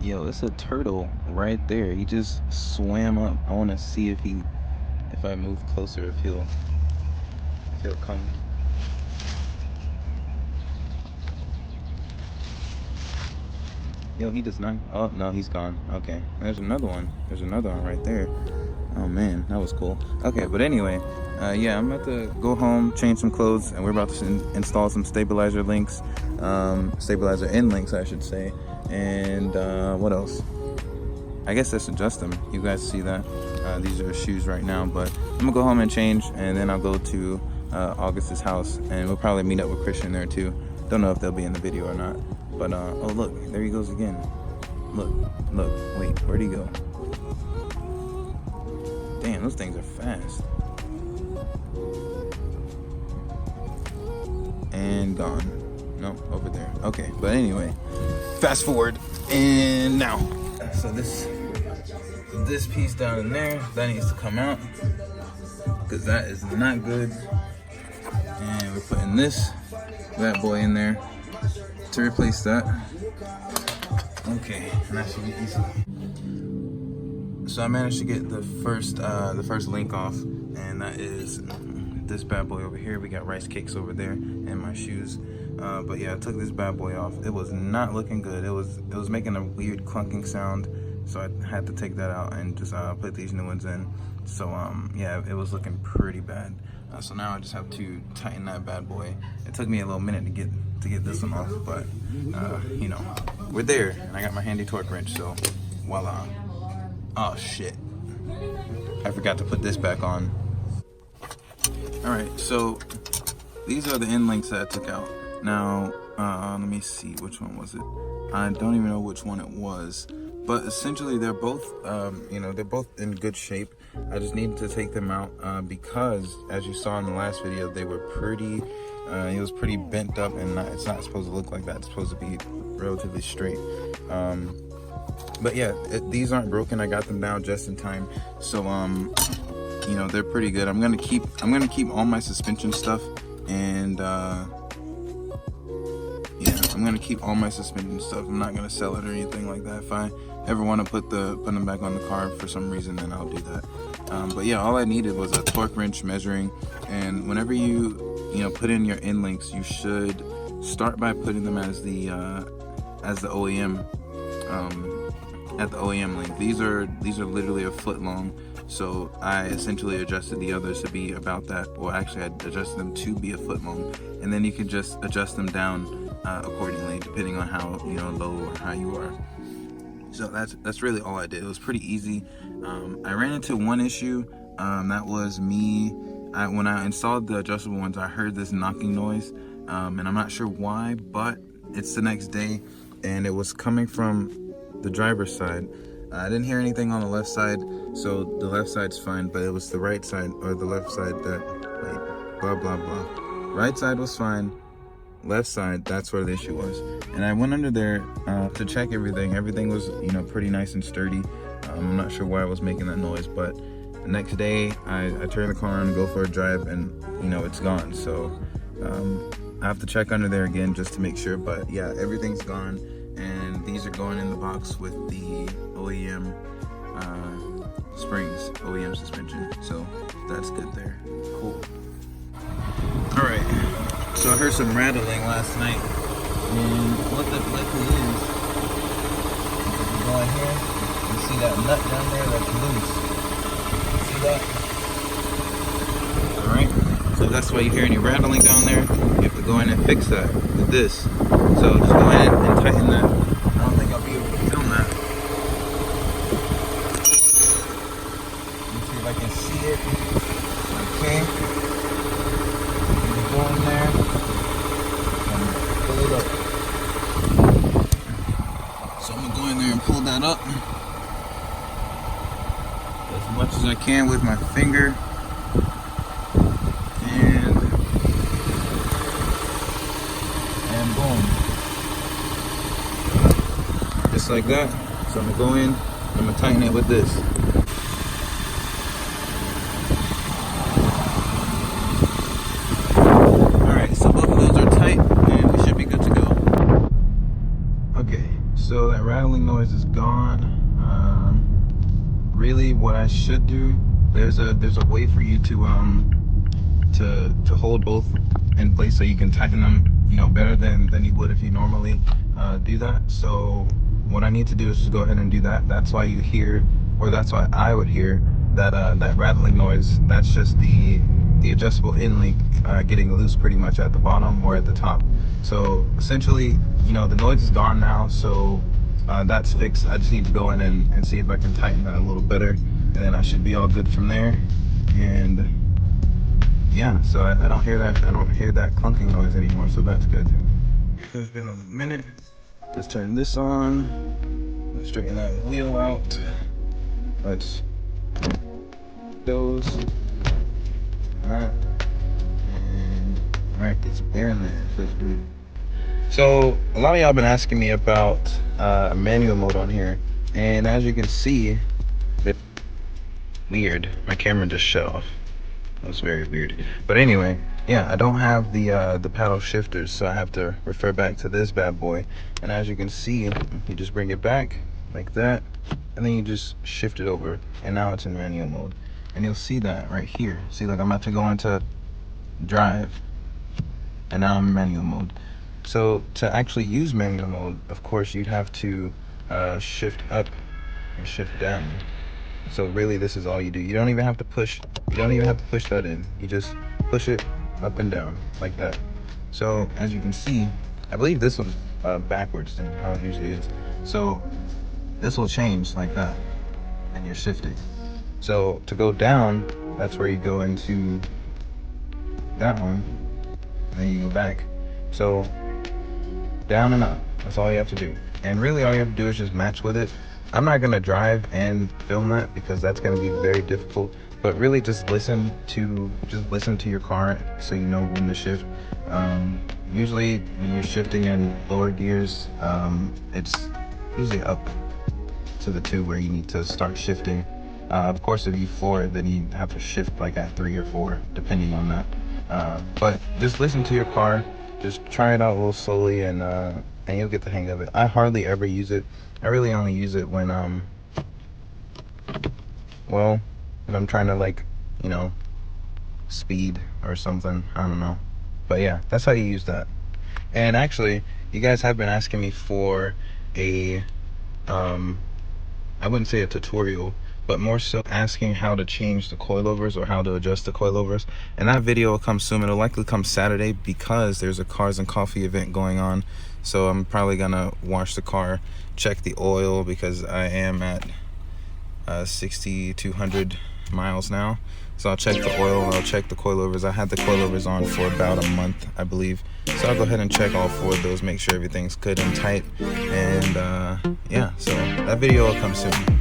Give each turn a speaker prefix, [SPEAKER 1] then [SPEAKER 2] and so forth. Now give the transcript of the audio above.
[SPEAKER 1] Yo, it's a turtle right there. He just swam up. I want to see if I move closer, if he'll come. Yo, he does not. Oh no, he's gone. Okay, there's another one. There's another one right there. Oh man, that was cool. Okay, but anyway, yeah, I'm about to go home, change some clothes, and we're about to install some stabilizer links, stabilizer end links, I should say. And what else? I guess let's adjust them. You guys see that? These are shoes right now, but I'm gonna go home and change, and then I'll go to August's house, and we'll probably meet up with Christian there too. Don't know if they'll be in the video or not, but oh look, there he goes again. Look, wait, where'd he go? Damn, those things are fast. And gone. No, over there. Okay, but anyway, fast forward, and now. So this piece down in there, that needs to come out, because that is not good. And we're putting that boy in there to replace that. Okay, and that should be easy. So I managed to get the first link off, and that is this bad boy over here. We got rice cakes over there and my shoes. But yeah, I took this bad boy off. It was not looking good. It was making a weird clunking sound, so I had to take that out and just put these new ones in. So yeah, it was looking pretty bad. So now I just have to tighten that bad boy. It took me a little minute to get this one off, but you know, we're there, and I got my handy torque wrench, so voila. Oh shit, I forgot to put this back on. Alright, so these are the end links that I took out. Now, let me see, which one was it? I don't even know which one it was, but essentially they're both, they're both in good shape. I just needed to take them out because, as you saw in the last video, they were pretty, it was pretty bent up, and it's not supposed to look like that. It's supposed to be relatively straight. But yeah, these aren't broken. I got them down just in time, so you know, they're pretty good. I'm gonna keep all my suspension stuff, and yeah, I'm gonna keep all my suspension stuff. I'm not gonna sell it or anything like that. If I ever want to put them back on the car for some reason, then I'll do that. But yeah, all I needed was a torque wrench measuring, and whenever you put in your end links, you should start by putting them as the OEM at the OEM link. These are literally a foot long, so I essentially adjusted the others to be about that. Well, actually, I adjusted them to be a foot long, and then you can just adjust them down accordingly, depending on how low or high you are. So that's really all I did. It was pretty easy. I ran into one issue. That was me. When I installed the adjustable ones, I heard this knocking noise, and I'm not sure why, but it's the next day, and it was coming from the driver's side. I didn't hear anything on the left side, so the left side's fine, but it was the right side or the left side that, wait, blah blah blah. Right side was fine, left side, that's where the issue was. And I went under there to check everything. Everything was pretty nice and sturdy. I'm not sure why I was making that noise, but the next day I turn the car on and go for a drive, and it's gone. So I have to check under there again just to make sure, but yeah, everything's gone. And these are going in the box with the OEM springs, OEM suspension. So that's good there. Cool. All right. So I heard some rattling last night, and what the flick is? If you go in here, you see that nut down there that's loose. See that? All right. So that's why you hear any rattling down there. You have to go in and fix that with this. So just go in and tighten that. I don't think I'll be able to film that. Let me see if I can see it. Okay. Go in there and pull it up. So I'm gonna go in there and pull that up as much as I can with my finger. And boom. Just like that. So I'm gonna go in, I'm gonna tighten it with this. rattling noise is gone. Really, what I should do, there's a way for you to hold both in place so you can tighten them, you know, better than you would if you normally do that. So what I need to do is just go ahead and do that. That's why you hear, or that's why I would hear that that rattling noise. That's just the adjustable in link getting loose pretty much at the bottom or at the top. So essentially, you know, the noise is gone now, so that's fixed. I just need to go in and see if I can tighten that a little better, and then I should be all good from there. And yeah, so I don't hear that clunking noise anymore, so that's good. It's been a minute. Let's turn this on. Let's straighten that wheel out. Let's those. Alright. Alright, get some air in there. So a lot of y'all been asking me about manual mode on here, and as you can see, it's weird. My camera just shut off. That's very weird. But anyway, yeah, I don't have the paddle shifters, so I have to refer back to this bad boy. And as you can see, you just bring it back like that, and then you just shift it over, and now it's in manual mode. And you'll see that right here. See, like I'm about to go into drive, and now I'm in manual mode. So to actually use manual mode, of course, you'd have to shift up and shift down. So really, this is all you do. You don't even have to push. You don't even have to push that in. You just push it up and down like that. So as you can see, I believe this one's backwards than how it usually is. So this will change like that, and you're shifting. So to go down, that's where you go into that one, and then you go back. So down and up, that's all you have to do. And really all you have to do is just match with it. I'm not gonna drive and film that because that's gonna be very difficult, but really just listen to your car so you know when to shift. Usually when you're shifting in lower gears, it's usually up to the 2 where you need to start shifting. Of course, if you floor it, then you have to shift like at 3 or 4, depending on that. But just listen to your car, just try it out a little slowly, and you'll get the hang of it. I hardly ever use it. I really only use it when well, if I'm trying to, like, you know, speed or something. I don't know. But yeah, that's how you use that. And actually, you guys have been asking me for a I wouldn't say a tutorial, but more so asking how to change the coilovers or how to adjust the coilovers. And that video will come soon. It'll likely come Saturday because there's a Cars and Coffee event going on. So I'm probably gonna wash the car, check the oil, because I am at 6,200 miles now. So I'll check the oil, I'll check the coilovers. I had the coilovers on for about a month, I believe. So I'll go ahead and check all 4 of those, make sure everything's good and tight. And yeah, so that video will come soon.